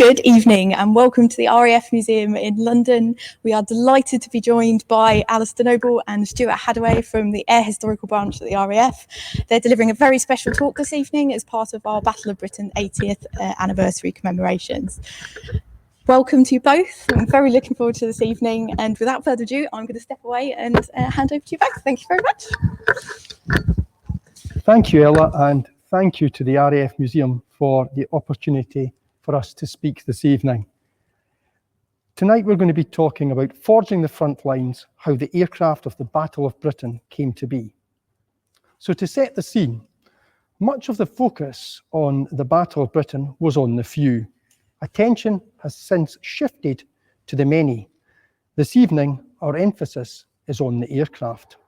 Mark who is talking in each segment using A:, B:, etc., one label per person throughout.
A: Good evening and welcome to the RAF Museum in London. We are delighted to be joined by Alistair and Stuart Hadaway from the Air Historical Branch of the RAF. They're delivering a very special talk this evening as part of our Battle of Britain 80th anniversary commemorations. Welcome to you both. I'm very looking forward to this evening, and without further ado, I'm going to step away and hand over to you both. Thank you very much.
B: Thank you, Ella, and thank you to the RAF Museum for the opportunity for us to speak this evening. Tonight we're going to be talking about forging the front lines, how the aircraft of the Battle of Britain came to be. So to set the scene, much of the focus on the Battle of Britain was on the few. Attention has since shifted to the many. This evening, our emphasis is on the aircraft.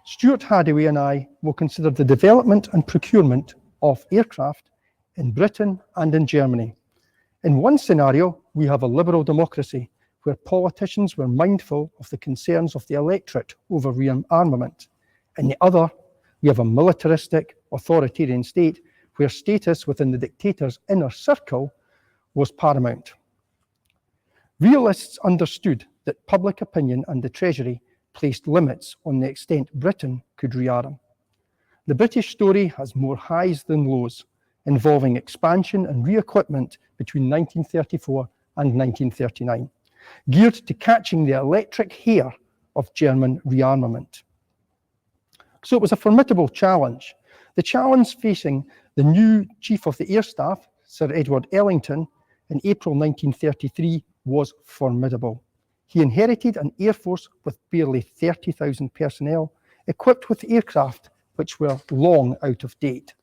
B: Stuart Hadaway and I will consider the development and procurement of aircraft in Britain and in Germany. In one scenario, we have a liberal democracy where politicians were mindful of the concerns of the electorate over rearmament. In the other, we have a militaristic, authoritarian state where status within the dictator's inner circle was paramount. Realists understood that public opinion and the Treasury placed limits on the extent Britain could rearm. The British story has more highs than lows, involving expansion and re-equipment between 1934 and 1939, geared to catching the electric hair of German rearmament. So it was a formidable challenge. The challenge facing the new Chief of the Air Staff, Sir Edward Ellington, in April 1933 was formidable. He inherited an air force with barely 30,000 personnel, equipped with aircraft which were long out of date.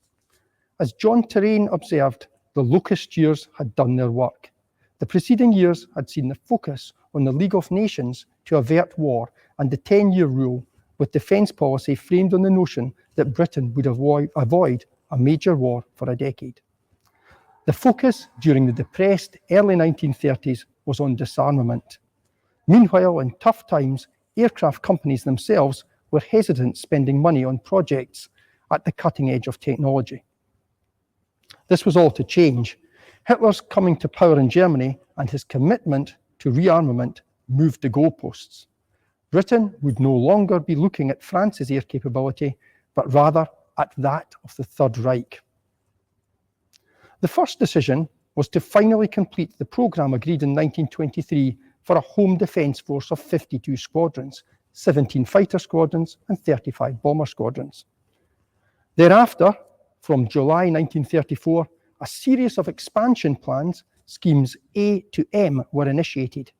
B: As John Terraine observed, the locust years had done their work. The preceding years had seen the focus on the League of Nations to avert war and the 10-year rule, with defence policy framed on the notion that Britain would avoid a major war for a decade. The focus during the depressed early 1930s was on disarmament. Meanwhile, in tough times, aircraft companies themselves were hesitant spending money on projects at the cutting edge of technology. This was all to change. Hitler's coming to power in Germany and his commitment to rearmament moved the goalposts. Britain would no longer be looking at France's air capability, but rather at that of the Third Reich. The first decision was to finally complete the programme agreed in 1923 for a home defence force of 52 squadrons, 17 fighter squadrons and 35 bomber squadrons. Thereafter, from July 1934, a series of expansion plans, Schemes A to M, were initiated.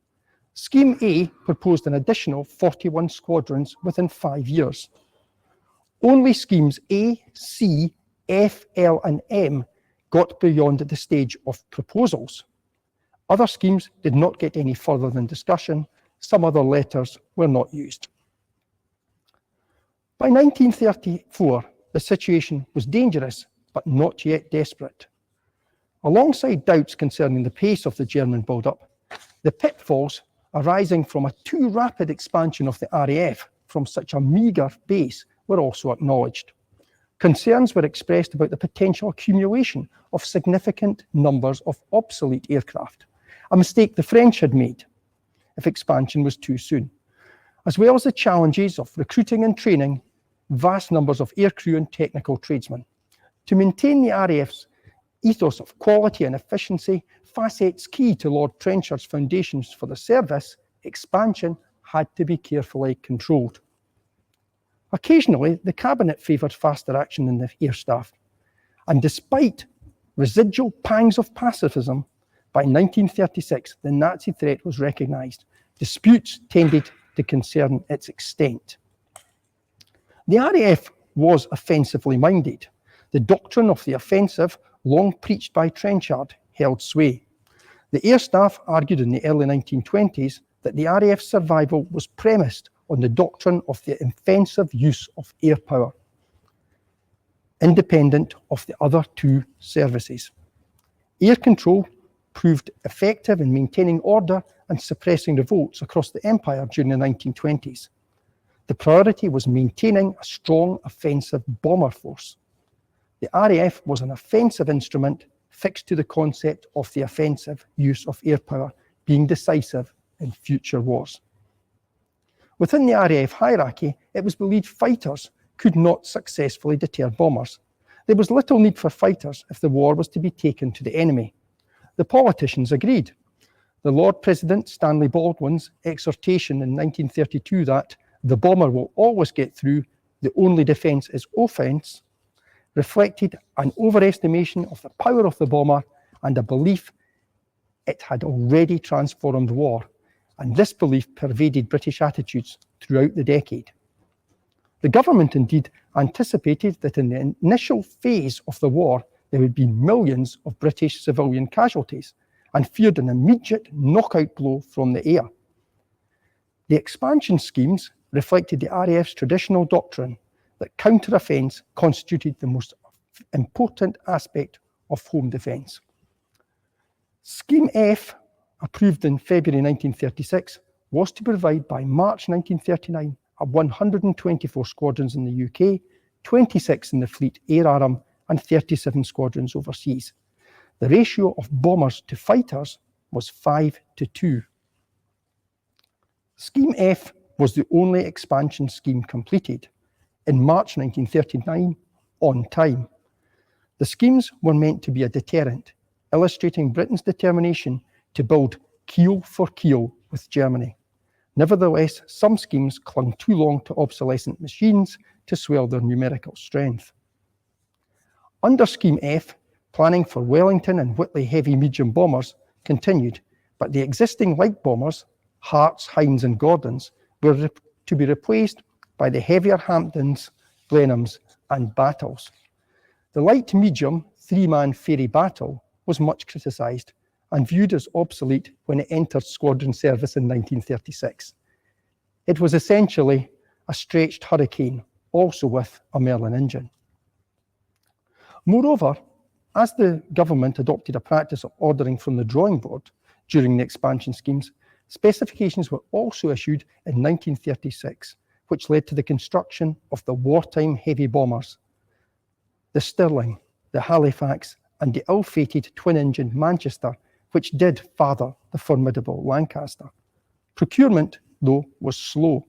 B: Scheme A proposed an additional 41 squadrons within 5 years. Only Schemes A, C, F, L and M got beyond the stage of proposals. Other schemes did not get any further than discussion. Some other letters were not used. By 1934, the situation was dangerous, but not yet desperate. Alongside doubts concerning the pace of the German build-up, the pitfalls arising from a too rapid expansion of the RAF from such a meagre base were also acknowledged. Concerns were expressed about the potential accumulation of significant numbers of obsolete aircraft, a mistake the French had made if expansion was too soon, as well as the challenges of recruiting and training vast numbers of aircrew and technical tradesmen. To maintain the RAF's ethos of quality and efficiency, facets key to Lord Trenchard's foundations for the service, expansion had to be carefully controlled. Occasionally, the Cabinet favoured faster action than the Air Staff, and despite residual pangs of pacifism, by 1936 the Nazi threat was recognised. Disputes tended to concern its extent. The RAF was offensively minded. The doctrine of the offensive, long preached by Trenchard, held sway. The Air Staff argued in the early 1920s that the RAF's survival was premised on the doctrine of the offensive use of air power, independent of the other two services. Air control proved effective in maintaining order and suppressing revolts across the empire during the 1920s. The priority was maintaining a strong offensive bomber force. The RAF was an offensive instrument fixed to the concept of the offensive use of air power being decisive in future wars. Within the RAF hierarchy, it was believed fighters could not successfully deter bombers. There was little need for fighters if the war was to be taken to the enemy. The politicians agreed. The Lord President Stanley Baldwin's exhortation in 1932 that the bomber will always get through, the only defence is offence, reflected an overestimation of the power of the bomber and a belief it had already transformed war, and this belief pervaded British attitudes throughout the decade. The government indeed anticipated that in the initial phase of the war there would be millions of British civilian casualties and feared an immediate knockout blow from the air. The expansion schemes reflected the RAF's traditional doctrine that counter-offence constituted the most important aspect of home defence. Scheme F, approved in February 1936, was to provide by March 1939 a 124 squadrons in the UK, 26 in the Fleet Air Arm and 37 squadrons overseas. The ratio of bombers to fighters was 5:2. Scheme F was the only expansion scheme completed in March 1939 on time. The schemes were meant to be a deterrent, illustrating Britain's determination to build keel for keel with Germany. Nevertheless, some schemes clung too long to obsolescent machines to swell their numerical strength. Under Scheme F, planning for Wellington and Whitley heavy medium bombers continued, but the existing light bombers, Hearts, Hinds and Gordons, were to be replaced by the heavier Hampdens, Blenheims and Battles. The light medium three-man Fairey Battle was much criticised and viewed as obsolete when it entered squadron service in 1936. It was essentially a stretched Hurricane, also with a Merlin engine. Moreover, as the government adopted a practice of ordering from the drawing board during the expansion schemes, specifications were also issued in 1936, which led to the construction of the wartime heavy bombers, the Stirling, the Halifax, and the ill-fated twin-engined Manchester, which did father the formidable Lancaster. Procurement, though, was slow.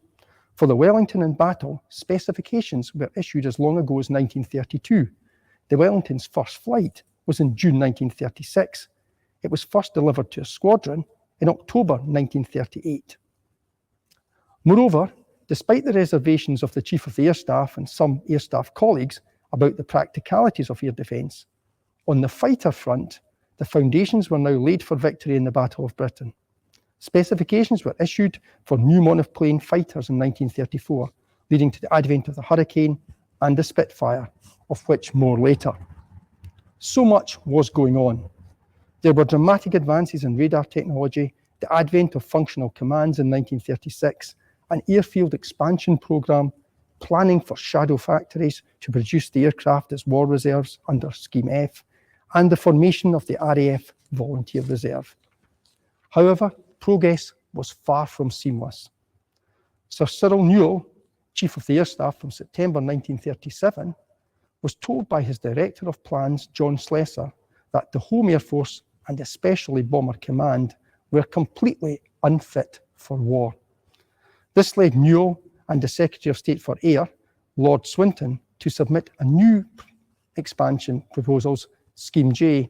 B: For the Wellington and Battle, specifications were issued as long ago as 1932. The Wellington's first flight was in June 1936. It was first delivered to a squadron in October 1938. Moreover, despite the reservations of the Chief of the Air Staff and some Air Staff colleagues about the practicalities of air defence, on the fighter front, the foundations were now laid for victory in the Battle of Britain. Specifications were issued for new monoplane fighters in 1934, leading to the advent of the Hurricane and the Spitfire, of which more later. So much was going on. There were dramatic advances in radar technology, the advent of functional commands in 1936, an airfield expansion programme, planning for shadow factories to produce the aircraft as war reserves under Scheme F, and the formation of the RAF Volunteer Reserve. However, progress was far from seamless. Sir Cyril Newall, Chief of the Air Staff from September 1937, was told by his Director of Plans, John Slessor, that the Home Air Force, and especially Bomber Command, were completely unfit for war. This led Newall and the Secretary of State for Air, Lord Swinton, to submit a new expansion proposals, Scheme J,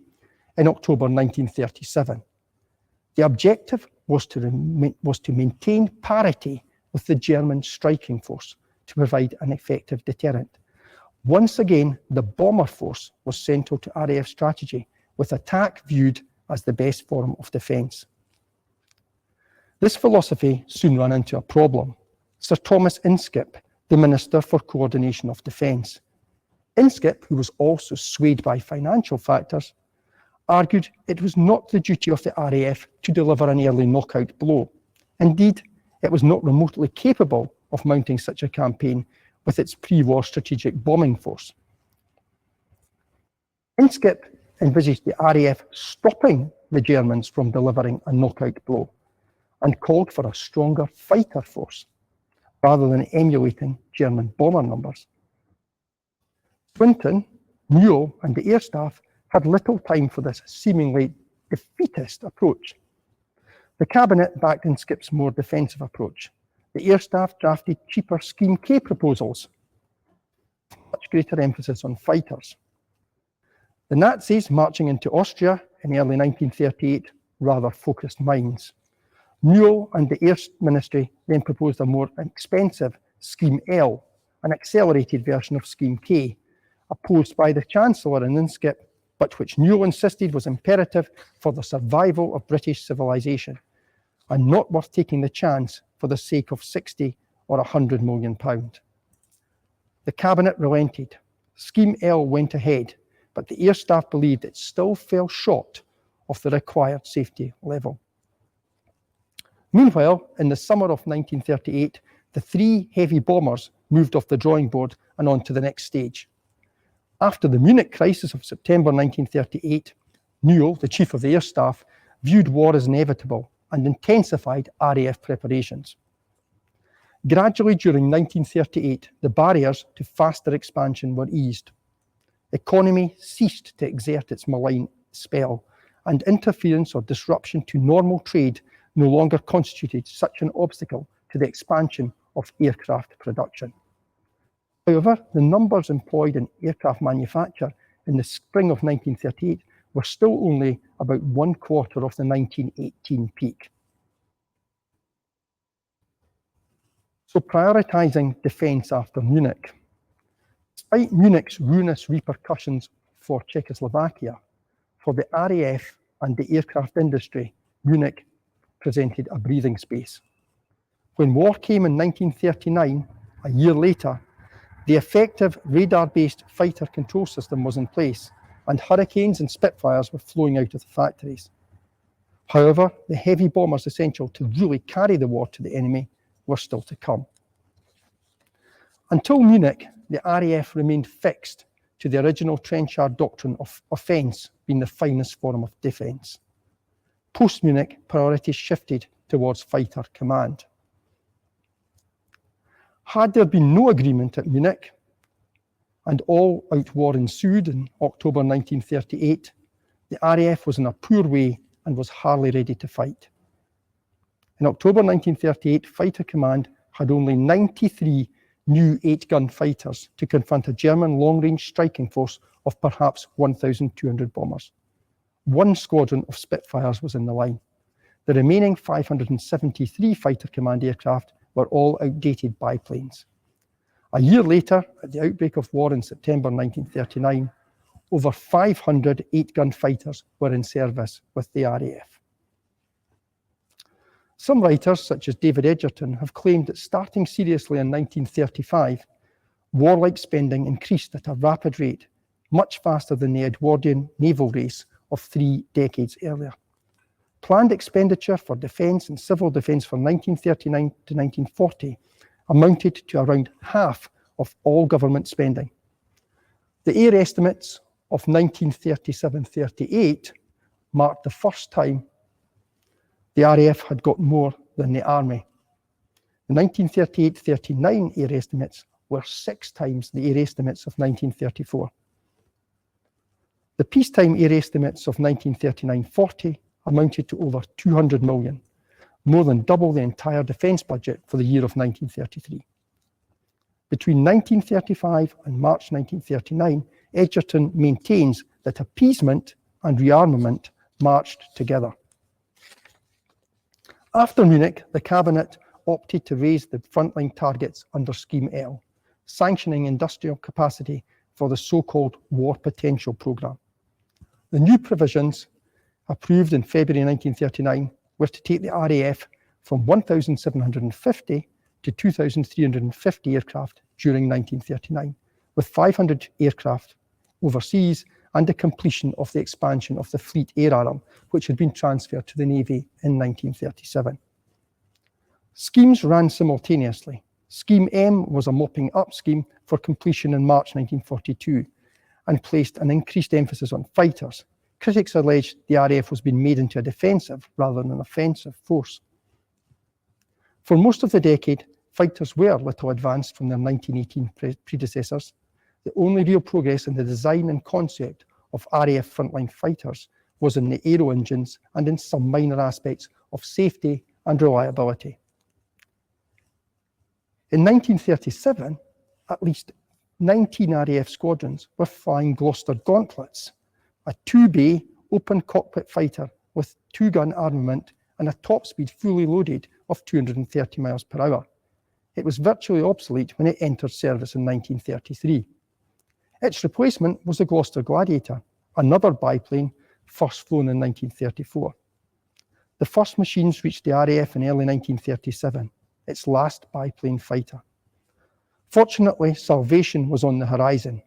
B: in October 1937. The objective was to maintain parity with the German striking force to provide an effective deterrent. Once again, the bomber force was central to RAF strategy, with attack viewed as the best form of defence. This philosophy soon ran into a problem. Sir Thomas Inskip, the Minister for Coordination of Defence. Inskip, who was also swayed by financial factors, argued it was not the duty of the RAF to deliver an early knockout blow. Indeed, it was not remotely capable of mounting such a campaign with its pre-war strategic bombing force. Inskip envisaged the RAF stopping the Germans from delivering a knockout blow and called for a stronger fighter force rather than emulating German bomber numbers. Swinton, Newall and the Air Staff had little time for this seemingly defeatist approach. The Cabinet backed in Skip's more defensive approach. The Air Staff drafted cheaper Scheme K proposals, much greater emphasis on fighters. The Nazis, marching into Austria in early 1938, rather focused minds. Newell and the Air Ministry then proposed a more expensive Scheme L, an accelerated version of Scheme K, opposed by the Chancellor and then Skip, but which Newell insisted was imperative for the survival of British civilization and not worth taking the chance for the sake of 60 or 100 million pounds. The Cabinet relented. Scheme L went ahead, but the Air Staff believed it still fell short of the required safety level. Meanwhile, in the summer of 1938, the 3 heavy bombers moved off the drawing board and on to the next stage. After the Munich crisis of September 1938, Newell, the Chief of the Air Staff, viewed war as inevitable and intensified RAF preparations. Gradually during 1938, the barriers to faster expansion were eased. Economy ceased to exert its malign spell, and interference or disruption to normal trade no longer constituted such an obstacle to the expansion of aircraft production. However, the numbers employed in aircraft manufacture in the spring of 1938 were still only about 1/4 of the 1918 peak. So prioritising defence after Munich. Despite Munich's ruinous repercussions for Czechoslovakia, for the RAF and the aircraft industry, Munich presented a breathing space. When war came in 1939, a year later, the effective radar-based fighter control system was in place, and Hurricanes and Spitfires were flowing out of the factories. However, the heavy bombers essential to really carry the war to the enemy were still to come. Until Munich, the RAF remained fixed to the original Trenchard doctrine of offence being the finest form of defence. Post-Munich, priorities shifted towards fighter command. Had there been no agreement at Munich and all-out war ensued in October 1938, the RAF was in a poor way and was hardly ready to fight. In October 1938, Fighter Command had only 93 new 8-gun fighters to confront a German long-range striking force of perhaps 1,200 bombers. 1 squadron of Spitfires was in the line. The remaining 573 Fighter Command aircraft were all outdated biplanes. A year later, at the outbreak of war in September 1939, over 500 8-gun fighters were in service with the RAF. Some writers, such as David Edgerton, have claimed that starting seriously in 1935, warlike spending increased at a rapid rate, much faster than the Edwardian naval race of 3 decades earlier. Planned expenditure for defence and civil defence from 1939 to 1940 amounted to around half of all government spending. The air estimates of 1937-38 marked the first time the RAF had got more than the Army. The 1938-39 air estimates were 6 times the air estimates of 1934. The peacetime air estimates of 1939-40 amounted to over 200 million, more than double the entire defence budget for the year of 1933. Between 1935 and March 1939, Edgerton maintains that appeasement and rearmament marched together. After Munich, the Cabinet opted to raise the frontline targets under Scheme L, sanctioning industrial capacity for the so-called War Potential Programme. The new provisions, approved in February 1939, were to take the RAF from 1,750 to 2,350 aircraft during 1939, with 500 aircraft overseas and the completion of the expansion of the Fleet Air Arm, which had been transferred to the Navy in 1937. Schemes ran simultaneously. Scheme M was a mopping up scheme for completion in March 1942 and placed an increased emphasis on fighters. Critics alleged the RAF was being made into a defensive rather than an offensive force. For most of the decade, fighters were little advanced from their 1918 predecessors. The only real progress in the design and concept of RAF frontline fighters was in the aero engines and in some minor aspects of safety and reliability. In 1937, at least 19 RAF squadrons were flying Gloucester Gauntlets, a two-bay open cockpit fighter with two-gun armament and a top speed fully loaded of 230 miles per hour. It was virtually obsolete when it entered service in 1933. Its replacement was the Gloucester Gladiator, another biplane first flown in 1934. The first machines reached the RAF in early 1937, its last biplane fighter. Fortunately, salvation was on the horizon,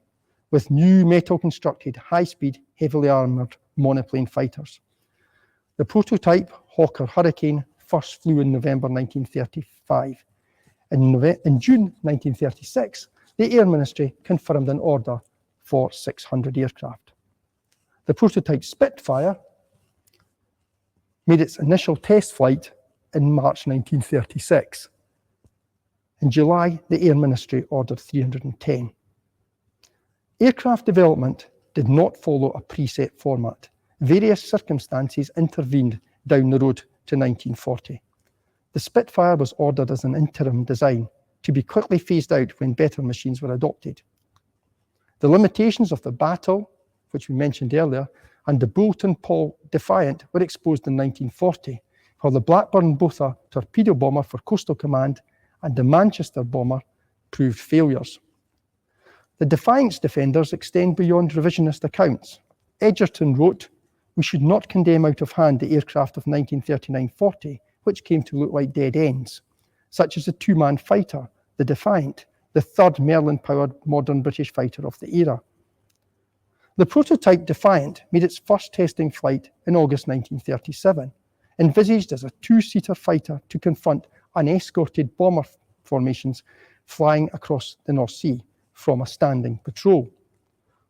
B: with new metal-constructed, high-speed, heavily armoured monoplane fighters. The prototype Hawker Hurricane first flew in November 1935. In June 1936, the Air Ministry confirmed an order for 600 aircraft. The prototype Spitfire made its initial test flight in March 1936. In July, the Air Ministry ordered 310. Aircraft development did not follow a preset format. Various circumstances intervened down the road to 1940. The Spitfire was ordered as an interim design to be quickly phased out when better machines were adopted. The limitations of the Battle, which we mentioned earlier, and the Bolton Paul Defiant were exposed in 1940, while the Blackburn Botha torpedo bomber for Coastal Command and the Manchester bomber proved failures. The Defiant's defenders extend beyond revisionist accounts. Edgerton wrote, "We should not condemn out of hand the aircraft of 1939-40, which came to look like dead ends, such as the two-man fighter, the Defiant, the third Merlin-powered modern British fighter of the era." The prototype Defiant made its first testing flight in August 1937, envisaged as a two-seater fighter to confront unescorted bomber formations flying across the North Sea from a standing patrol.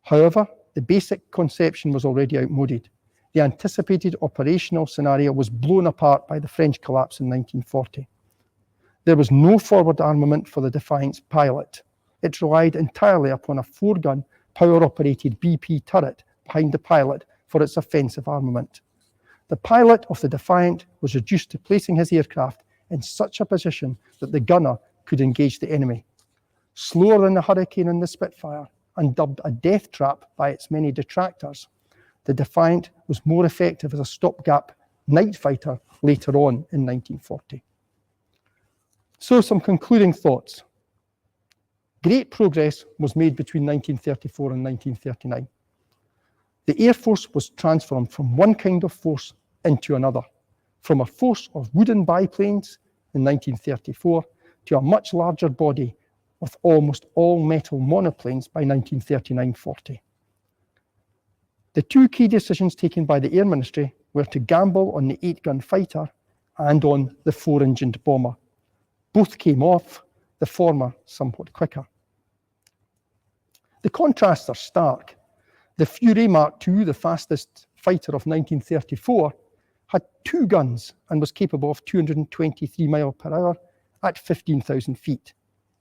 B: However, the basic conception was already outmoded. The anticipated operational scenario was blown apart by the French collapse in 1940. There was no forward armament for the Defiant's pilot. It relied entirely upon a four-gun, power-operated BP turret behind the pilot for its offensive armament. The pilot of the Defiant was reduced to placing his aircraft in such a position that the gunner could engage the enemy. Slower than the Hurricane and the Spitfire, and dubbed a death trap by its many detractors, the Defiant was more effective as a stopgap night fighter later on in 1940. So, some concluding thoughts. Great progress was made between 1934 and 1939. The Air Force was transformed from one kind of force into another, from a force of wooden biplanes in 1934 to a much larger body with almost all metal monoplanes by 1939-40. The two key decisions taken by the Air Ministry were to gamble on the 8-gun fighter and on the 4-engined bomber. Both came off, the former somewhat quicker. The contrasts are stark. The Fury Mark II, the fastest fighter of 1934, had 2 guns and was capable of 223 miles per hour at 15,000 feet.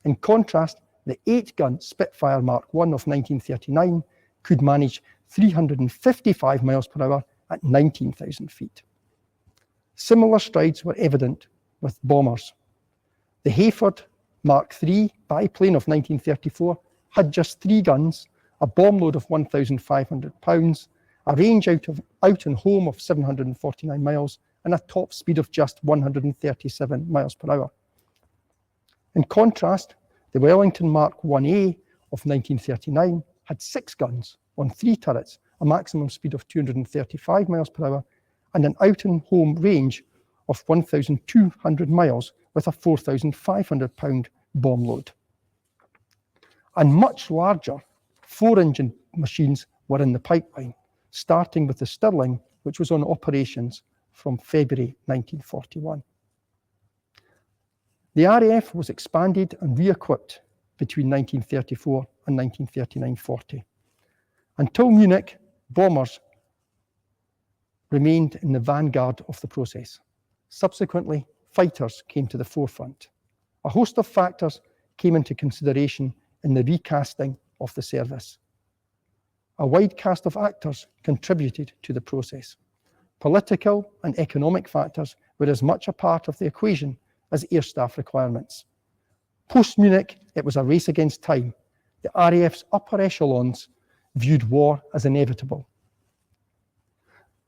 B: In contrast, the 8-gun Spitfire Mark I of 1939 could manage 355 miles per hour at 19,000 feet. Similar strides were evident with bombers. The Hayford Mark III biplane of 1934 had just 3 guns, a bomb load of 1,500 pounds, a range out and home of 749 miles, and a top speed of just 137 miles per hour. In contrast, the Wellington Mark Ia of 1939 had 6 guns on 3 turrets, a maximum speed of 235 miles per hour, and an out and home range of 1,200 miles with a 4,500 pound bomb load. And much larger 4-engine machines were in the pipeline, starting with the Stirling, which was on operations from February 1941. The RAF was expanded and re-equipped between 1934 and 1939-40. Until Munich, bombers remained in the vanguard of the process. Subsequently, fighters came to the forefront. A host of factors came into consideration in the recasting of the service. A wide cast of actors contributed to the process. Political and economic factors were as much a part of the equation as air staff requirements. Post-Munich, it was a race against time. The RAF's upper echelons viewed war as inevitable.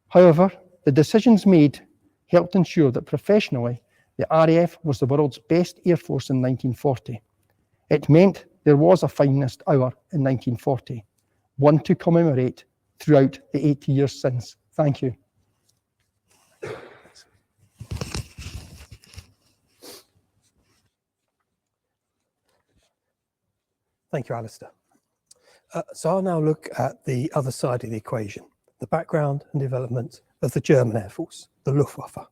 B: However, the decisions made helped ensure that professionally, the RAF was the world's best air force in 1940. It meant there was a finest hour in 1940, one to commemorate throughout the 80 years since. Thank you.
C: Thank you, Alistair. So I'll now look at the other side of the equation, the background and development of the German Air Force, the Luftwaffe.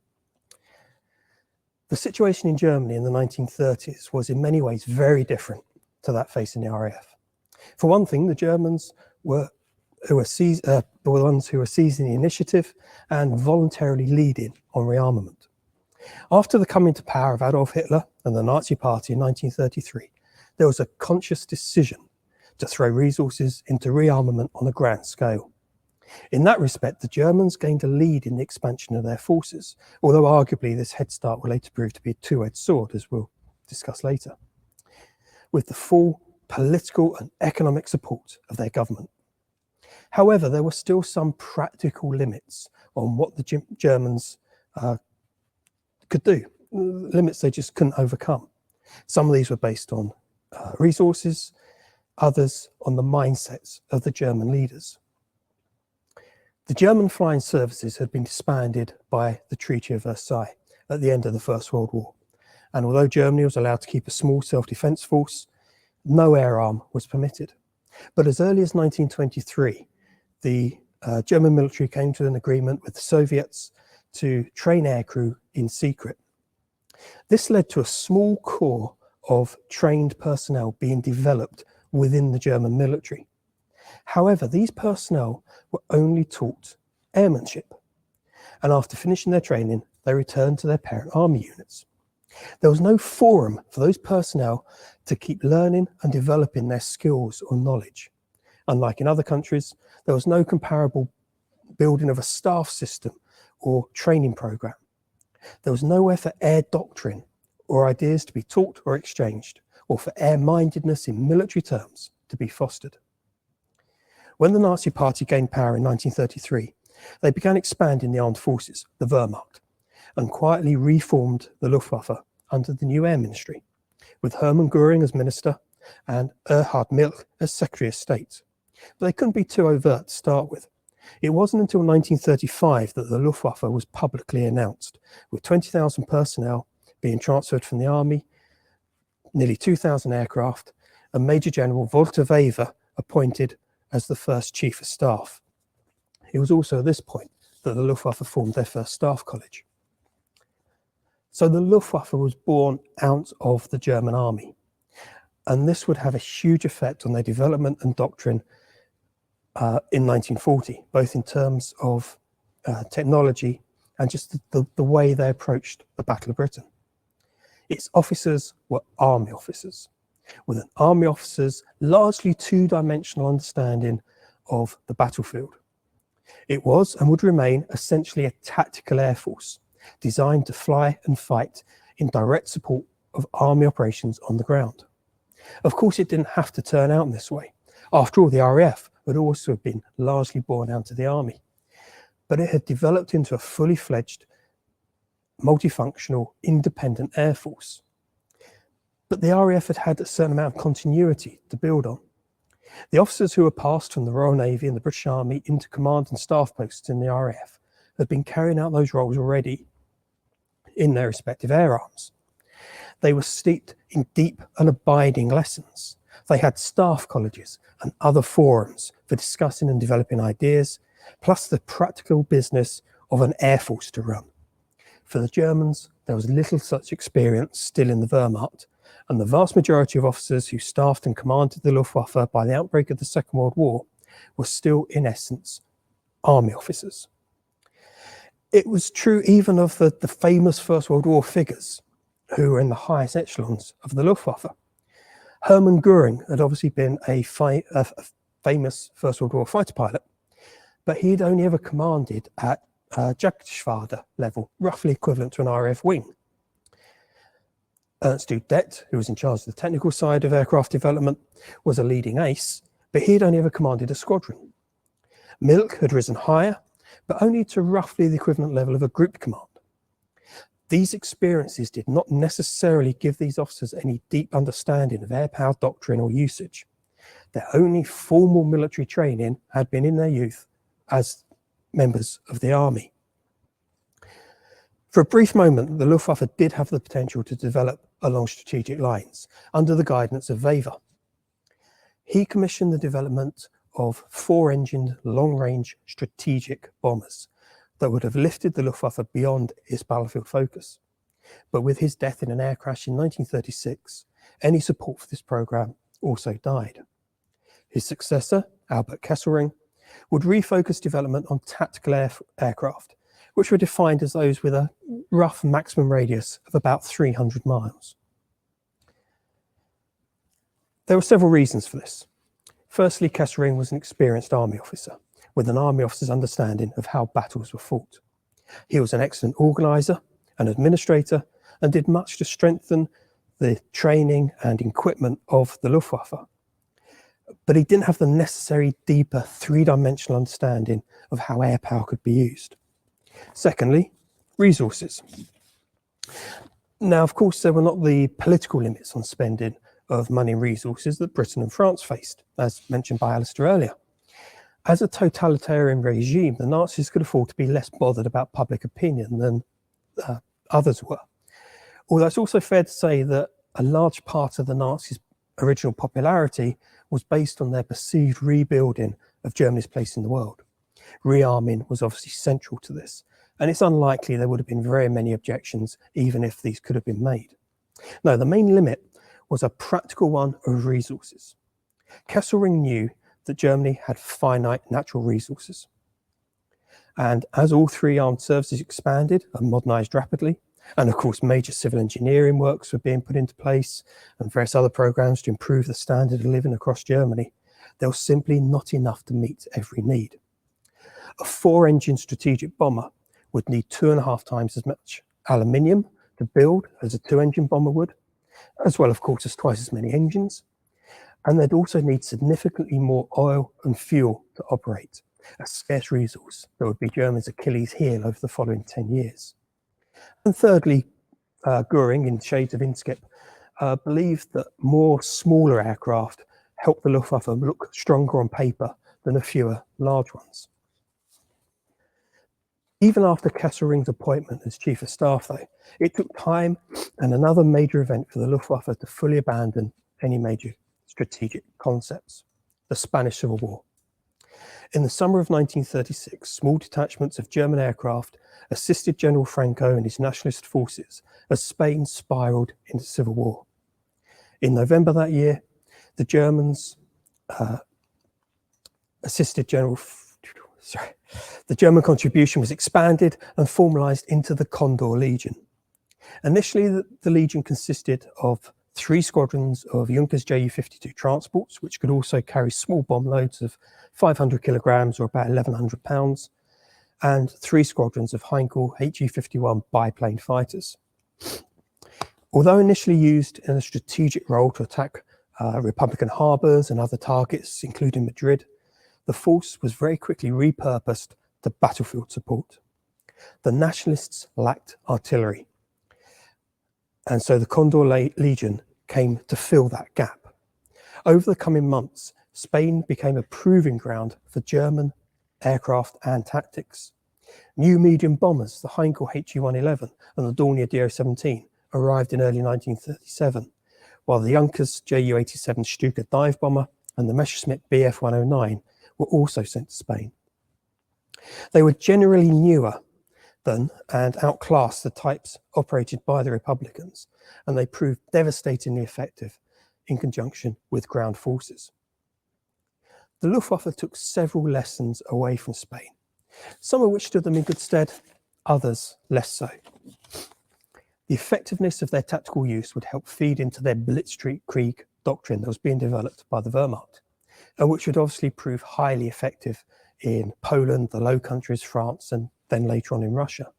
C: The situation in Germany in the 1930s was in many ways very different to that facing the RAF. For one thing, the Germans were the ones who were seizing the initiative and voluntarily leading on rearmament. After the coming to power of Adolf Hitler and the Nazi Party in 1933, there was a conscious decision to throw resources into rearmament on a grand scale. In that respect, the Germans gained a lead in the expansion of their forces, although arguably this head start will later prove to be a two-edged sword, as we'll discuss later, with the full political and economic support of their government. However, there were still some practical limits on what the Germans could do, limits they just couldn't overcome. Some of these were based on resources, others on the mindsets of the German leaders. The German flying services had been disbanded by the Treaty of Versailles at the end of the First World War. And although Germany was allowed to keep a small self-defense force, no air arm was permitted. But as early as 1923, the German military came to an agreement with the Soviets to train aircrew in secret. This led to a small corps of trained personnel being developed within the German military. However, these personnel were only taught airmanship, and after finishing their training, they returned to their parent army units. There was no forum for those personnel to keep learning and developing their skills or knowledge. Unlike in other countries, there was no comparable building of a staff system or training program. There was nowhere for air doctrine or ideas to be taught or exchanged, or for air-mindedness in military terms to be fostered. When the Nazi Party gained power in 1933, they began expanding the armed forces, the Wehrmacht, and quietly reformed the Luftwaffe under the new Air Ministry, with Hermann Göring as minister and Erhard Milch as Secretary of State. But they couldn't be too overt to start with. It wasn't until 1935 that the Luftwaffe was publicly announced, with 20,000 personnel being transferred from the army, nearly 2,000 aircraft, and Major General Walter Wever appointed as the first Chief of Staff. It was also at this point that the Luftwaffe formed their first staff college. So the Luftwaffe was born out of the German army, and this would have a huge effect on their development and doctrine in 1940, both in terms of technology and just the way they approached the Battle of Britain. Its officers were army officers, with an army officer's largely two-dimensional understanding of the battlefield. It was and would remain essentially a tactical air force, designed to fly and fight in direct support of army operations on the ground. Of course, it didn't have to turn out in this way. After all, the RAF had also been largely born out of the army, but it had developed into a fully fledged, multifunctional, independent air force. But the RAF had had a certain amount of continuity to build on. The officers who were passed from the Royal Navy and the British Army into command and staff posts in the RAF had been carrying out those roles already in their respective air arms. They were steeped in deep and abiding lessons. They had staff colleges and other forums for discussing and developing ideas, plus the practical business of an air force to run. For the Germans, there was little such experience still in the Wehrmacht, and the vast majority of officers who staffed and commanded the Luftwaffe by the outbreak of the Second World War were still, in essence, army officers. It was true even of the famous First World War figures who were in the highest echelons of the Luftwaffe. Hermann Göring had obviously been a famous famous First World War fighter pilot, but he'd only ever commanded at Jagdgeschwader level, roughly equivalent to an RAF wing. Ernst Udet, who was in charge of the technical side of aircraft development, was a leading ace, but he'd only ever commanded a squadron. Milk had risen higher, but only to roughly the equivalent level of a group command. These experiences did not necessarily give these officers any deep understanding of air power doctrine or usage. Their only formal military training had been in their youth as members of the army. For a brief moment, the Luftwaffe did have the potential to develop along strategic lines under the guidance of Wever. He commissioned the development of 4-engined long-range strategic bombers that would have lifted the Luftwaffe beyond its battlefield focus. But with his death in an air crash in 1936, any support for this program also died. His successor, Albert Kesselring, would refocus development on tactical aircraft, which were defined as those with a rough maximum radius of about 300 miles. There were several reasons for this. Firstly, Kesselring was an experienced army officer, with an army officer's understanding of how battles were fought. He was an excellent organiser and administrator, and did much to strengthen the training and equipment of the Luftwaffe. But he didn't have the necessary deeper three-dimensional understanding of how air power could be used. Secondly, resources. Now, of course, there were not the political limits on spending of money and resources that Britain and France faced, as mentioned by Alistair earlier. As a totalitarian regime, the Nazis could afford to be less bothered about public opinion than others were. Although it's also fair to say that a large part of the Nazis' original popularity was based on their perceived rebuilding of Germany's place in the world. Rearming was obviously central to this, and it's unlikely there would have been very many objections, even if these could have been made. No, the main limit was a practical one of resources. Kesselring knew that Germany had finite natural resources. And as all three armed services expanded and modernised rapidly, and of course major civil engineering works were being put into place and various other programmes to improve the standard of living across Germany, there was simply not enough to meet every need. A 4-engine strategic bomber would need 2.5 times as much aluminium to build as a 2-engine bomber would, as well, of course, as twice as many engines. And they'd also need significantly more oil and fuel to operate, a scarce resource that would be Germany's Achilles heel over the following 10 years. And thirdly, Göring, in Shades of Inskip, believed that more smaller aircraft helped the Luftwaffe look stronger on paper than a fewer large ones. Even after Kesselring's appointment as Chief of Staff, though, it took time and another major event for the Luftwaffe to fully abandon any major strategic concepts, the Spanish Civil War. In the summer of 1936, small detachments of German aircraft assisted General Franco and his nationalist forces as Spain spiralled into civil war. In November that year, the Germans the German contribution was expanded and formalised into the Condor Legion. Initially, the Legion consisted of 3 squadrons of Junkers Ju-52 transports, which could also carry small bomb loads of 500 kilograms or about 1,100 pounds, and 3 squadrons of Heinkel He-51 biplane fighters. Although initially used in a strategic role to attack Republican harbours and other targets, including Madrid, the force was very quickly repurposed to battlefield support. The nationalists lacked artillery, and so the Condor Legion came to fill that gap. Over the coming months, Spain became a proving ground for German aircraft and tactics. New medium bombers, the Heinkel He-111 and the Dornier Do-17, arrived in early 1937, while the Junkers Ju-87 Stuka dive bomber and the Messerschmitt Bf-109 were also sent to Spain. They were generally newer than and outclassed the types operated by the Republicans, and they proved devastatingly effective in conjunction with ground forces. The Luftwaffe took several lessons away from Spain, some of which stood them in good stead, others less so. The effectiveness of their tactical use would help feed into their Blitzkrieg doctrine that was being developed by the Wehrmacht. and which would obviously prove highly effective in Poland, the Low Countries, France, and then later on in Russia.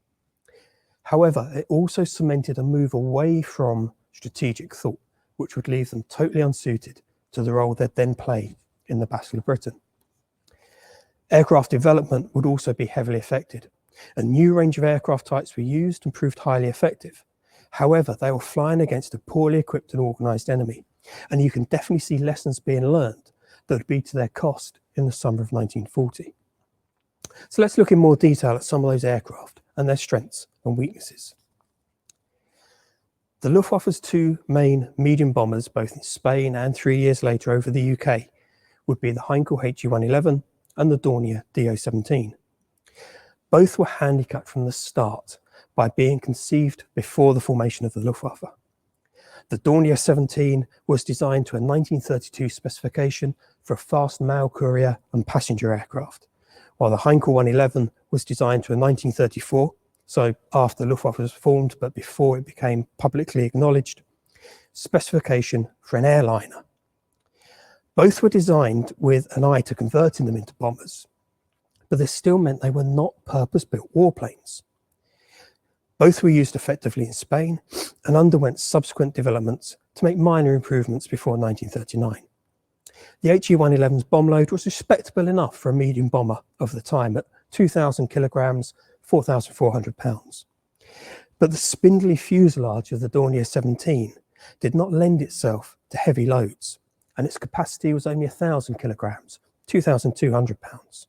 C: However, it also cemented a move away from strategic thought, which would leave them totally unsuited to the role they'd then play in the Battle of Britain. Aircraft development would also be heavily affected. A new range of aircraft types were used and proved highly effective. However, they were flying against a poorly equipped and organised enemy, and you can definitely see lessons being learned that would be to their cost in the summer of 1940. So let's look in more detail at some of those aircraft and their strengths and weaknesses. The Luftwaffe's two main medium bombers, both in Spain and 3 years later over the UK, would be the Heinkel HE-111 and the Dornier Do-17. Both were handicapped from the start by being conceived before the formation of the Luftwaffe. The Dornier 17 was designed to a 1932 specification for a fast mail courier and passenger aircraft, while the Heinkel 111 was designed to a 1934, so after the Luftwaffe was formed but before it became publicly acknowledged, specification for an airliner. Both were designed with an eye to converting them into bombers, but this still meant they were not purpose-built warplanes. Both were used effectively in Spain and underwent subsequent developments to make minor improvements before 1939. The HE-111's bomb load was respectable enough for a medium bomber of the time at 2,000 kilograms, 4,400 pounds. But the spindly fuselage of the Dornier 17 did not lend itself to heavy loads, and its capacity was only 1,000 kilograms, 2,200 pounds.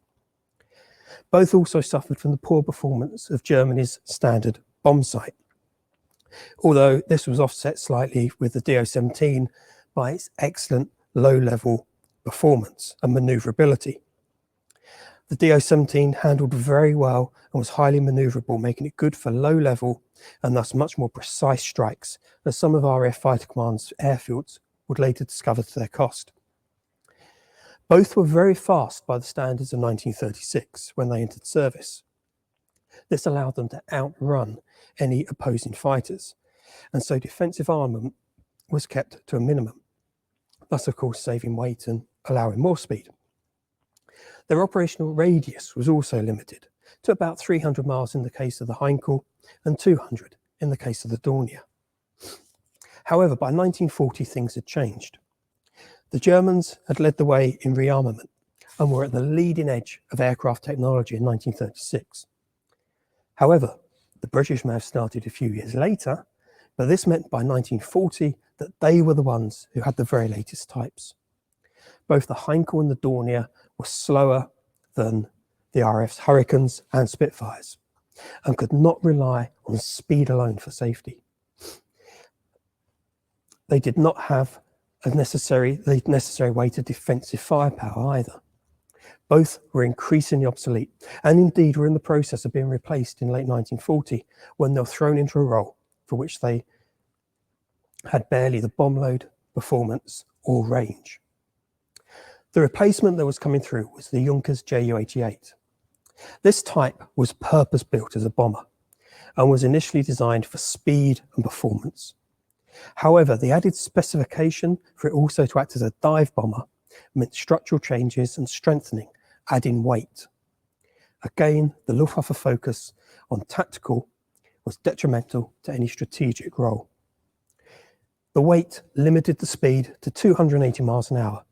C: Both also suffered from the poor performance of Germany's standard bomb sight, although this was offset slightly with the Do-17 by its excellent low-level performance and manoeuvrability. The Do-17 handled very well and was highly manoeuvrable, making it good for low-level and thus much more precise strikes, as some of RAF Fighter Command's airfields would later discover to their cost. Both were very fast by the standards of 1936 when they entered service. This allowed them to outrun any opposing fighters, and so defensive armament was kept to a minimum, thus of course saving weight and allowing more speed. Their operational radius was also limited to about 300 miles in the case of the Heinkel and 200 in the case of the Dornier. However, by 1940 things had changed. The Germans had led the way in rearmament and were at the leading edge of aircraft technology in 1936. However, the British may have started a few years later, but this meant by 1940 that they were the ones who had the very latest types. Both the Heinkel and the Dornier were slower than the RAF's Hurricanes and Spitfires and could not rely on speed alone for safety. They did not have the necessary weight of defensive firepower either. Both were increasingly obsolete and indeed were in the process of being replaced in late 1940 when they were thrown into a role for which they had barely the bomb load, performance or range. The replacement that was coming through was the Junkers Ju-88. This type was purpose-built as a bomber and was initially designed for speed and performance. However, the added specification for it also to act as a dive bomber meant structural changes and strengthening, adding weight. Again, the Luftwaffe focus on tactical was detrimental to any strategic role. The weight limited the speed to 280 miles an hour,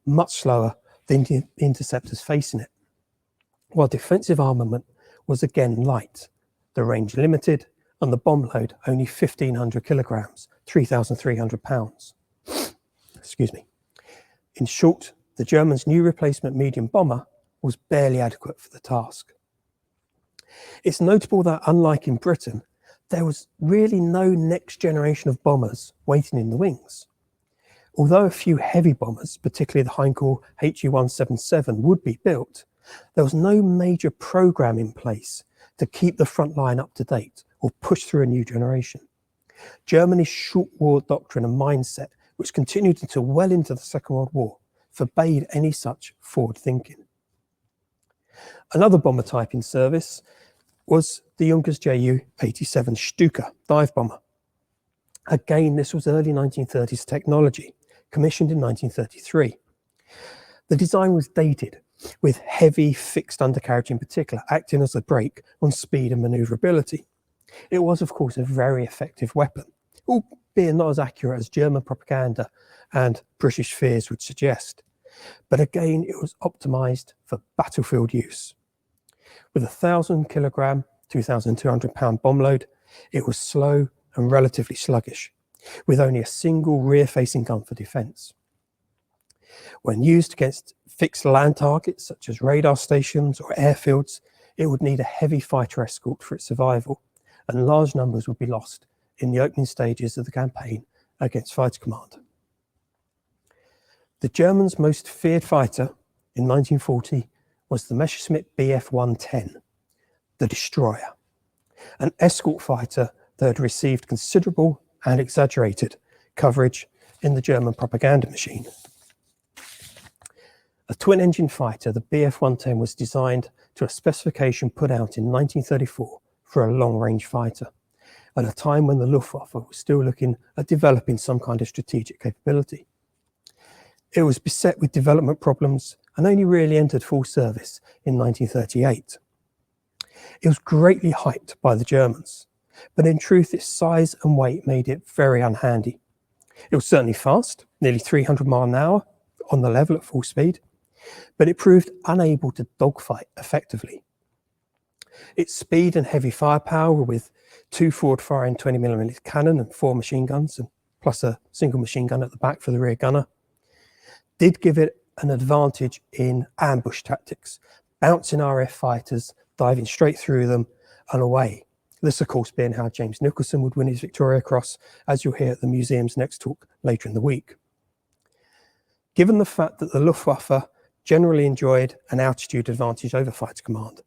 C: much slower than the interceptors facing it, while defensive armament was again light, the range limited, and the bomb load only 1,500 kilograms, 3,300 pounds. Excuse me. In short, the Germans' new replacement medium bomber was barely adequate for the task. It's notable that, unlike in Britain, there was really no next generation of bombers waiting in the wings. Although a few heavy bombers, particularly the Heinkel HE-177, would be built, there was no major program in place to keep the front line up to date or push through a new generation. Germany's short war doctrine and mindset, which continued until well into the Second World War, forbade any such forward thinking. Another bomber type in service was the Junkers Ju-87 Stuka dive bomber. Again, this was early 1930s technology, commissioned in 1933. The design was dated, with heavy fixed undercarriage in particular acting as a brake on speed and manoeuvrability. It was, of course, a very effective weapon, albeit not as accurate as German propaganda and British fears would suggest. But again, it was optimised for battlefield use. With a 1,000 kilogram, 2,200 pound bomb load, it was slow and relatively sluggish, with only a single rear-facing gun for defence. When used against fixed land targets such as radar stations or airfields, it would need a heavy fighter escort for its survival, and large numbers would be lost in the opening stages of the campaign against Fighter Command. The Germans' most feared fighter in 1940 was the Messerschmitt Bf 110, the Destroyer, an escort fighter that had received considerable and exaggerated coverage in the German propaganda machine. A twin-engine fighter, the Bf 110 was designed to a specification put out in 1934 for a long-range fighter, at a time when the Luftwaffe was still looking at developing some kind of strategic capability. It was beset with development problems and only really entered full service in 1938. It was greatly hyped by the Germans, but in truth its size and weight made it very unhandy. It was certainly fast, nearly 300 miles an hour on the level at full speed, but it proved unable to dogfight effectively. Its speed and heavy firepower, with 2 forward-firing 20mm cannon and 4 machine guns, and plus a single machine gun at the back for the rear gunner, did give it an advantage in ambush tactics, bouncing RAF fighters, diving straight through them and away. This, of course, being how James Nicholson would win his Victoria Cross, as you'll hear at the museum's next talk later in the week. Given the fact that the Luftwaffe generally enjoyed an altitude advantage over Fighter Command,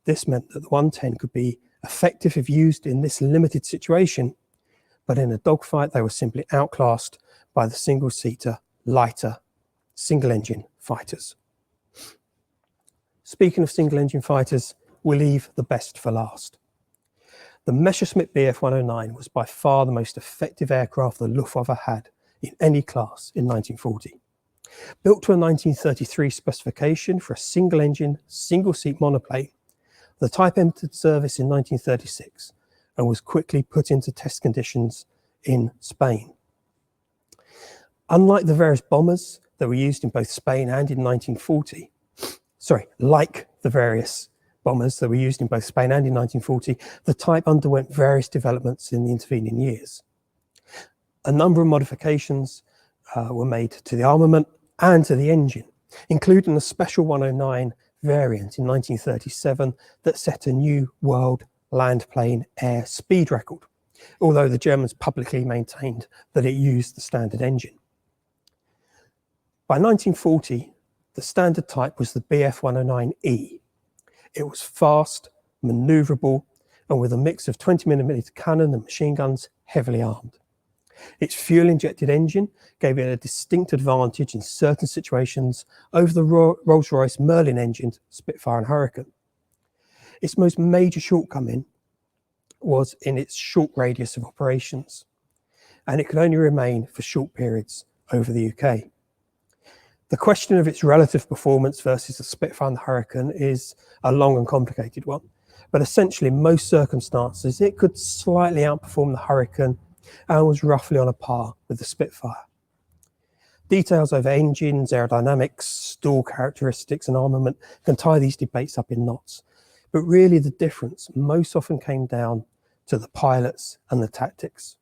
C: this meant that the 110 could be effective if used in this limited situation, but in a dogfight they were simply outclassed by the single-seater, lighter, single-engine fighters. Speaking of single-engine fighters, we'll leave the best for last. The Messerschmitt Bf 109 was by far the most effective aircraft the Luftwaffe had in any class in 1940. Built to a 1933 specification for a single-engine, single-seat monoplane, the type entered service in 1936 and was quickly put into test conditions in Spain. Unlike the various bombers that were used in both Spain and in 1940, the type underwent various developments in the intervening years. A number of modifications were made to the armament and to the engine, including a special 109 variant in 1937 that set a new world land plane air speed record, although the Germans publicly maintained that it used the standard engine. By 1940, the standard type was the Bf 109E. It was fast, manoeuvrable, and with a mix of 20mm cannon and machine guns, heavily armed. Its fuel-injected engine gave it a distinct advantage in certain situations over the Rolls-Royce Merlin-engined Spitfire and Hurricane. Its most major shortcoming was in its short radius of operations, and it could only remain for short periods over the UK. The question of its relative performance versus the Spitfire and the Hurricane is a long and complicated one, but essentially in most circumstances it could slightly outperform the Hurricane and was roughly on a par with the Spitfire. Details over engines, aerodynamics, stall characteristics and armament can tie these debates up in knots, but really the difference most often came down to the pilots and the tactics.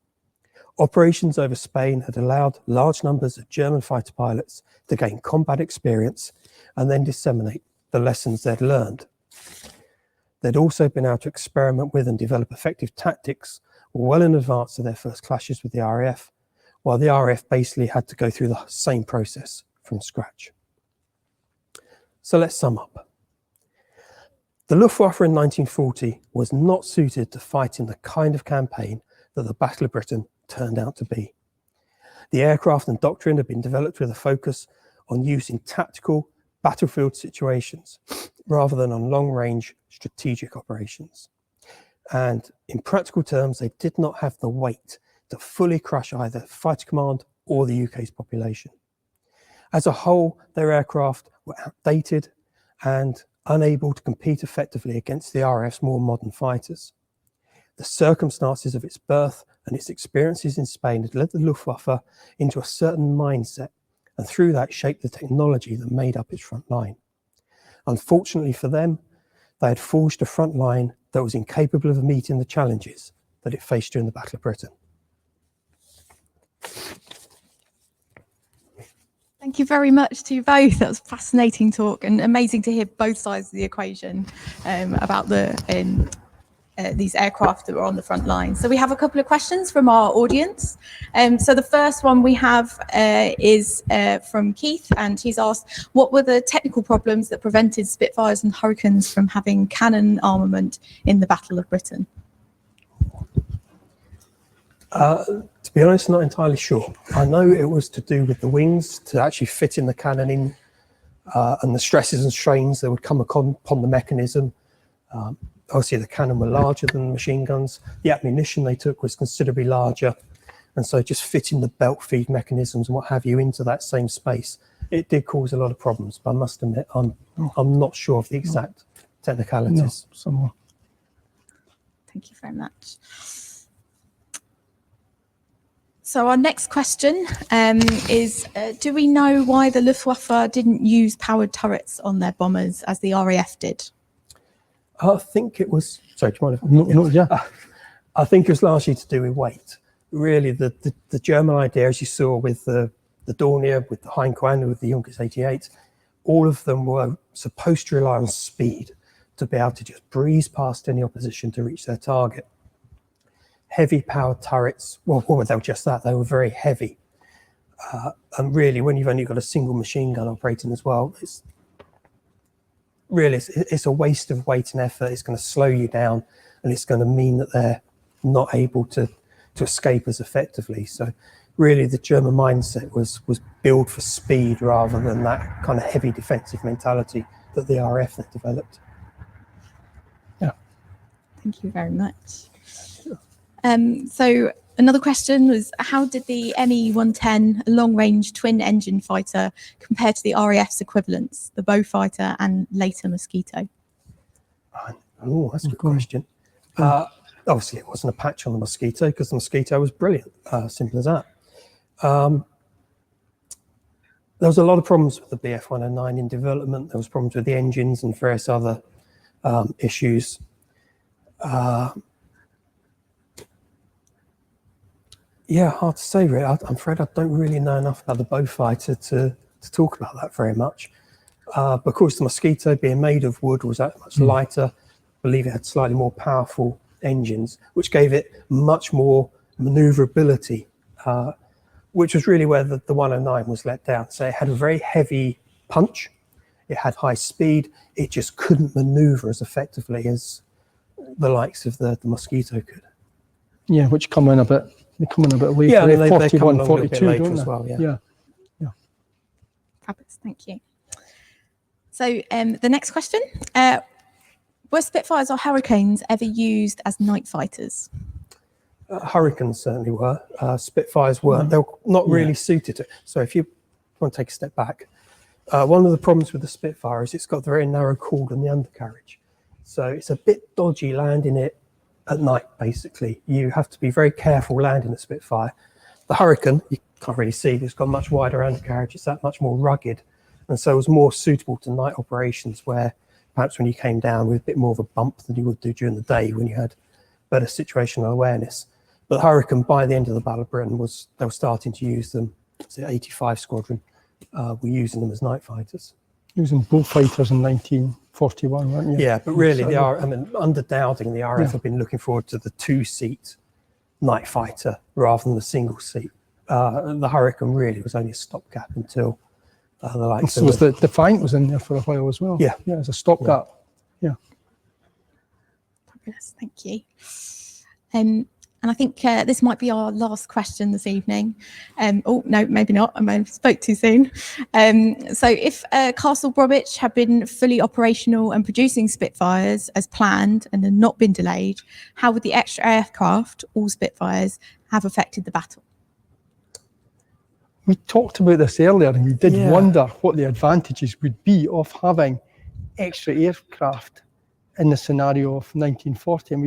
C: Operations over Spain had allowed large numbers of German fighter pilots to gain combat experience and then disseminate the lessons they'd learned. They'd also been able to experiment with and develop effective tactics well in advance of their first clashes with the RAF, while the RAF basically had to go through the same process from scratch. So let's sum up. The Luftwaffe in 1940 was not suited to fighting the kind of campaign that the Battle of Britain turned out to be. The aircraft and doctrine had been developed with a focus on use in tactical battlefield situations rather than on long-range strategic operations. And in practical terms, they did not have the weight to fully crush either Fighter Command or the UK's population. As a whole, their aircraft were outdated and unable to compete effectively against the RAF's more modern fighters. The circumstances of its birth and its experiences in Spain had led the Luftwaffe into a certain mindset, and through that shaped the technology that made up its front line. Unfortunately for them, they had forged a front line that was incapable of meeting the challenges that it faced during the Battle of Britain.
A: Thank you very much to you both. That was a fascinating talk and amazing to hear both sides of the equation about these aircraft that were on the front line. So we have a couple of questions from our audience. So the first one we have is from Keith, and he's asked, what were the technical problems that prevented Spitfires and Hurricanes from having cannon armament in the Battle of Britain?
C: To be honest, not entirely sure. I know it was to do with the wings, to actually fit in the cannon in, and the stresses and strains that would come upon the mechanism. Obviously, the cannon were larger than the machine guns. The ammunition they took was considerably larger. And so just fitting the belt feed mechanisms and what have you into that same space, it did cause a lot of problems. But I must admit, I'm not sure of the exact technicalities.
B: Somewhere.
A: Thank you very much. So our next question is, do we know why the Luftwaffe didn't use powered turrets on their bombers as the RAF did?
C: I think it was, sorry, do you mind? I think it was largely to do with weight. Really, the German idea, as you saw with the Dornier, with the Heinquan, with the Junkers 88, all of them were supposed to rely on speed to be able to just breeze past any opposition to reach their target. Heavy powered turrets, well, they were just that, they were very heavy. And really, when you've only got a single machine gun operating as well, it's a waste of weight and effort. It's going to slow you down, and it's going to mean that they're not able to escape as effectively. So really the German mindset was built for speed rather than that kind of heavy defensive mentality that the RAF had developed.
B: Yeah.
A: Thank you very much. So another question was, how did the ME-110, a long-range twin-engine fighter, compare to the RAF's equivalents, the Beaufighter and later Mosquito?
C: Oh, that's a good question. Obviously, it wasn't a patch on the Mosquito because the Mosquito was brilliant, simple as that. There was a lot of problems with the BF-109 in development. There was problems with the engines and various other issues. Yeah, hard to say, really. I'm afraid I don't really know enough about the Beaufighter to talk about that very much. But of course, the Mosquito, being made of wood, was that much lighter. I believe it had slightly more powerful engines, which gave it much more maneuverability, which was really where the 109 was let down. So it had a very heavy punch. It had high speed. It just couldn't maneuver as effectively as the likes of the Mosquito could.
B: Yeah, which come in a bit. They come in a bit later.
C: Yeah, they
B: 41,
C: come
B: 42,
C: later
B: don't
C: as
B: they?
C: well. Yeah.
A: Fabulous, thank you. So the next question, were Spitfires or Hurricanes ever used as night fighters?
C: Hurricanes certainly were. Spitfires weren't. They were not really suited to it. So if you want to take a step back, one of the problems with the Spitfire is it's got the very narrow chord on the undercarriage. So it's a bit dodgy landing it at night, basically. You have to be very careful landing a Spitfire. The Hurricane, you can't really see, but it's got a much wider undercarriage. It's that much more rugged. And so it was more suitable to night operations where perhaps when you came down with a bit more of a bump than you would do during the day when you had better situational awareness. But the Hurricane, by the end of the Battle of Britain, they were starting to use them. The 85 Squadron were using them as night fighters.
B: Using bullfighters in 1941, weren't you?
C: Yeah, but really, under Dowding, the RAF have been looking forward to the two-seat night fighter rather than the single seat. The Hurricane really was only a stopgap until the likes
B: so was the Defiant was in there for a while as well.
C: Yeah,
B: as a stopgap. Yeah.
A: Fabulous, thank you. And I think this might be our last question this evening. Oh, no, maybe not. I may have spoke too soon. So if Castle Bromwich had been fully operational and producing Spitfires as planned and had not been delayed, how would the extra aircraft, all Spitfires, have affected the battle?
B: we talked about this earlier, and we did
C: Yeah.
B: wonder what the advantages would be of having extra aircraft in the scenario of 1940, and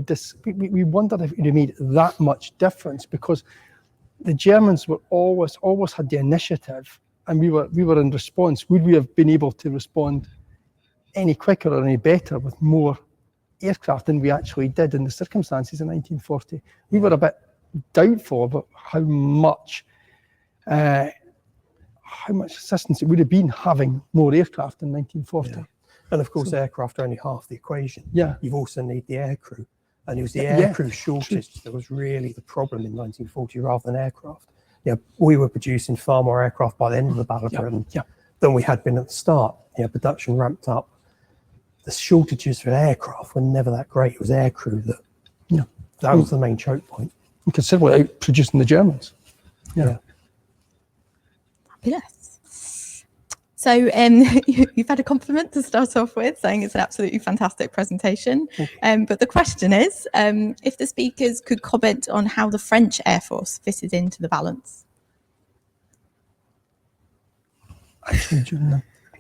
B: we wondered if it would have made that much difference, because the Germans were always had the initiative, and we were in response. Would we have been able to respond any quicker or any better with more aircraft than we actually did in the circumstances in 1940? We were a bit doubtful about how much assistance it would have been having more aircraft in 1940.
C: Yeah. And of course, aircraft are only half the equation.
B: Yeah.
C: You've also need the aircrew. And it was the
B: Yeah,
C: aircrew shortage that was really the problem in 1940 rather than aircraft. We were producing far more aircraft by the end of the Battle of Britain than we had been at the start. Production ramped up. The shortages for aircraft were never that great. It was aircrew that was the main choke point.
B: And considerably outproducing the Germans.
C: Yeah.
A: Fabulous. So you've had a compliment to start off with, saying it's an absolutely fantastic presentation. But the question is, if the speakers could comment on how the French Air Force fitted into the balance.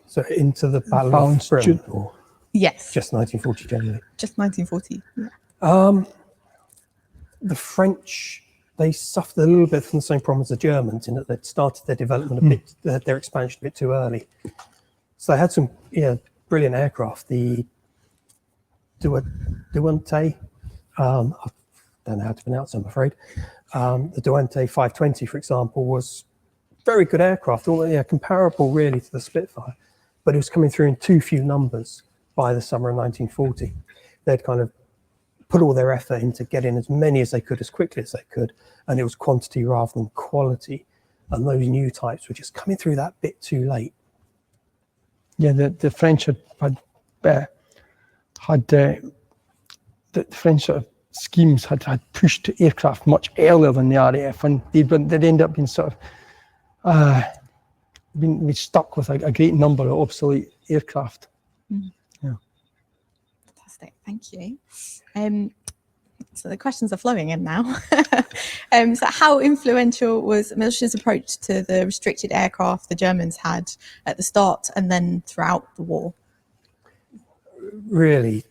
C: So into the Battle of Britain, or
A: Yes.
C: just 1940 generally?
A: Just 1940. Yeah.
C: The French, they suffered a little bit from the same problem as the Germans in that they'd started their development their expansion a bit too early. So they had some brilliant aircraft. The Duante, I don't know how to pronounce it, I'm afraid. The Duante 520, for example, was very good aircraft, comparable really to the Spitfire, but it was coming through in too few numbers by the summer of 1940. They'd kind of put all their effort into getting as many as they could, as quickly as they could, and it was quantity rather than quality. And those new types were just coming through that bit too late.
B: Yeah, the French had the French sort of schemes had pushed aircraft much earlier than the RAF, and they'd end up being sort of been stuck with a great number of obsolete aircraft. Yeah.
A: Fantastic, thank you. So the questions are flowing in now. So how influential was Militia's approach to the restricted aircraft the Germans had at the start and then throughout the war?
C: Really,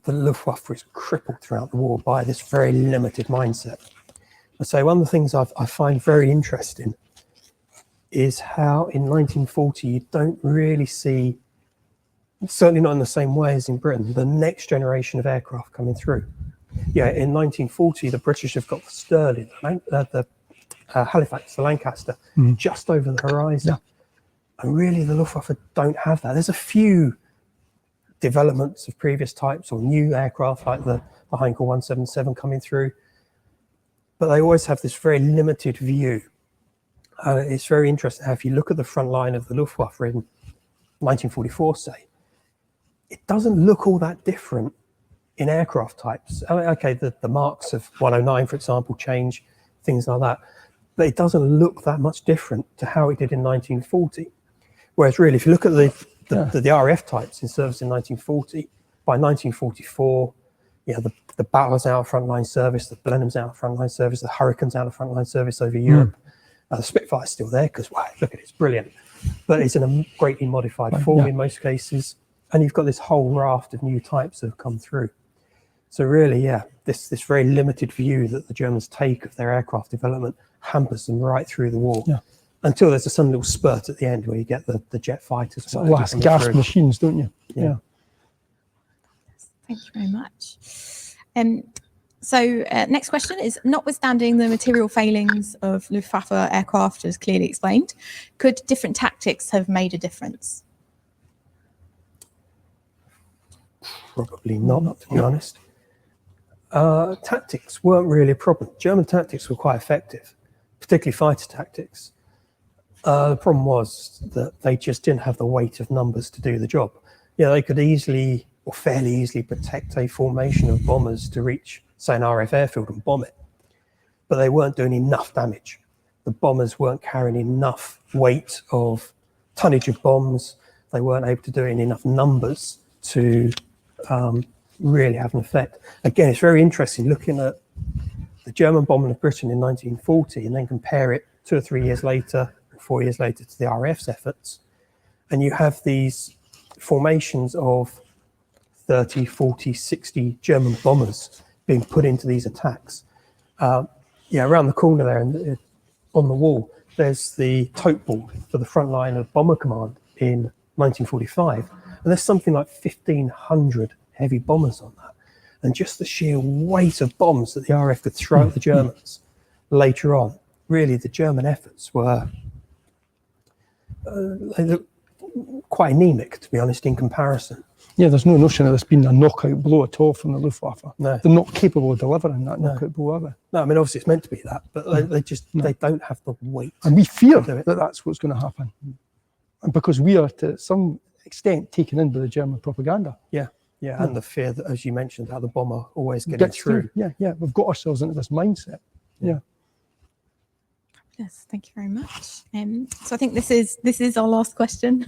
C: the Luftwaffe was crippled throughout the war by this very limited mindset. So one of the things I find very interesting is how in 1940 you don't really see, certainly not in the same way as in Britain, the next generation of aircraft coming through. Yeah, in 1940 the British have got the Stirling, the Halifax, the Lancaster, just over the horizon. And really the Luftwaffe don't have that. There's a few developments of previous types or new aircraft like the Heinkel 177 coming through, but they always have this very limited view. It's very interesting how if you look at the front line of the Luftwaffe in 1944, say, it doesn't look all that different in aircraft types. I mean, okay, the marks of 109, for example, change, things like that, but it doesn't look that much different to how it did in 1940. Whereas really, if you look at the RAF types in service in 1940, by 1944, the Battle's out of frontline service, the Blenheim's out of frontline service, the Hurricane's out of frontline service over Europe. The Spitfire's still there because, wow, look at it, it's brilliant. But it's in a greatly modified form in most cases. And you've got this whole raft of new types that have come through. So really, this very limited view that the Germans take of their aircraft development hampers them right through the war. Until there's a sudden little spurt at the end where you get the jet fighters.
B: So last gasp machines, don't you?
C: Yeah.
A: Thank you very much. So next question is, notwithstanding the material failings of Luftwaffe aircraft as clearly explained, could different tactics have made a difference?
C: Probably not, to be honest. Tactics weren't really a problem. German tactics were quite effective, particularly fighter tactics. The problem was that they just didn't have the weight of numbers to do the job. They could easily or fairly easily protect a formation of bombers to reach, say, an RAF airfield and bomb it, but they weren't doing enough damage. The bombers weren't carrying enough weight of tonnage of bombs. They weren't able to do it in enough numbers to really have an effect. Again, it's very interesting looking at the German bombing of Britain in 1940 and then compare it 2 or 3 years later, 4 years later, to the RAF's efforts, and you have these formations of 30, 40, 60 German bombers being put into these attacks. Around the corner there and on the wall, there's the tote board for the front line of Bomber Command in 1945. And there's something like 1,500 heavy bombers on that. And just the sheer weight of bombs that the RAF could throw at the Germans later on, really the German efforts were quite anemic, to be honest, in comparison.
B: Yeah, there's no notion of this being a knockout blow at all from the Luftwaffe.
C: No.
B: They're not capable of delivering that knockout blow, are they?
C: No, I mean, obviously it's meant to be that, but they don't have the weight.
B: And we fear that that's what's going to happen. And because we are, to some extent, taken in by the German propaganda.
C: Yeah, and the fear that, as you mentioned, how the bomber always getting through.
B: Yeah, we've got ourselves into this mindset. Yeah.
A: Yes, thank you very much. So I think this is our last question.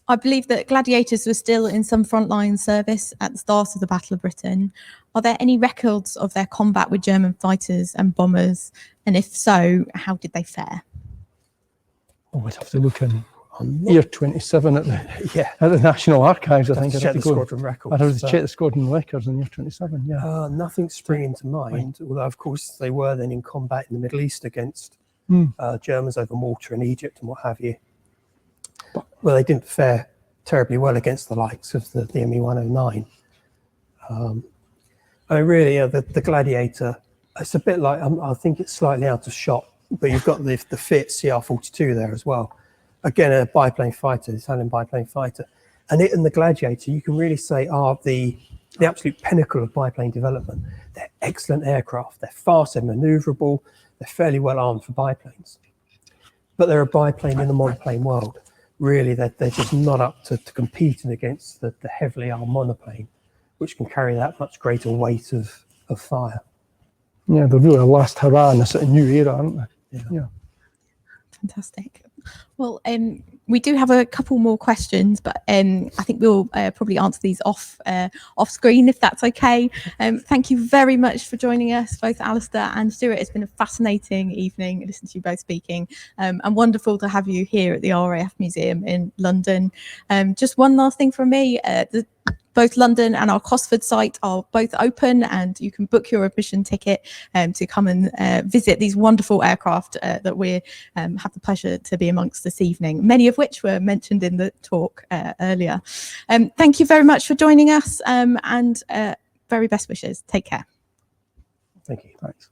A: I believe that gladiators were still in some frontline service at the start of the Battle of Britain. Are there any records of their combat with German fighters and bombers? And if so, how did they fare?
B: Oh, I'd have to look in year 27 at the National Archives, I think.
C: I'd have to check the squadron records.
B: I'd have to check the squadron records in year 27,
C: Nothing springing to mind, although, of course, they were then in combat in the Middle East against Germans over Malta and Egypt and what have you. Well, they didn't fare terribly well against the likes of the ME-109. The Gladiator, it's a bit like, I think it's slightly out of shot, but you've got the Fiat CR-42 there as well. Again, a biplane fighter, Italian biplane fighter. And it and the Gladiator, you can really say, are the absolute pinnacle of biplane development. They're excellent aircraft. They're fast, they're maneuverable, they're fairly well armed for biplanes. But they're a biplane in the monoplane world. Really, they're just not up to competing against the heavily armed monoplane, which can carry that much greater weight of fire.
B: Yeah, they're really a last hurrah in a sort of new era, aren't they? Yeah.
A: Fantastic. Well, we do have a couple more questions, but I think we'll probably answer these off screen, if that's okay. Thank you very much for joining us, both Alistair and Stuart. It's been a fascinating evening, listening to you both speaking, and wonderful to have you here at the RAF Museum in London. Just one last thing from me. Both London and our Cosford site are both open, and you can book your admission ticket to come and visit these wonderful aircraft that we have the pleasure to be amongst this evening, many of which were mentioned in the talk earlier. Thank you very much for joining us, and very best wishes. Take care.
C: Thank you.
B: Thanks.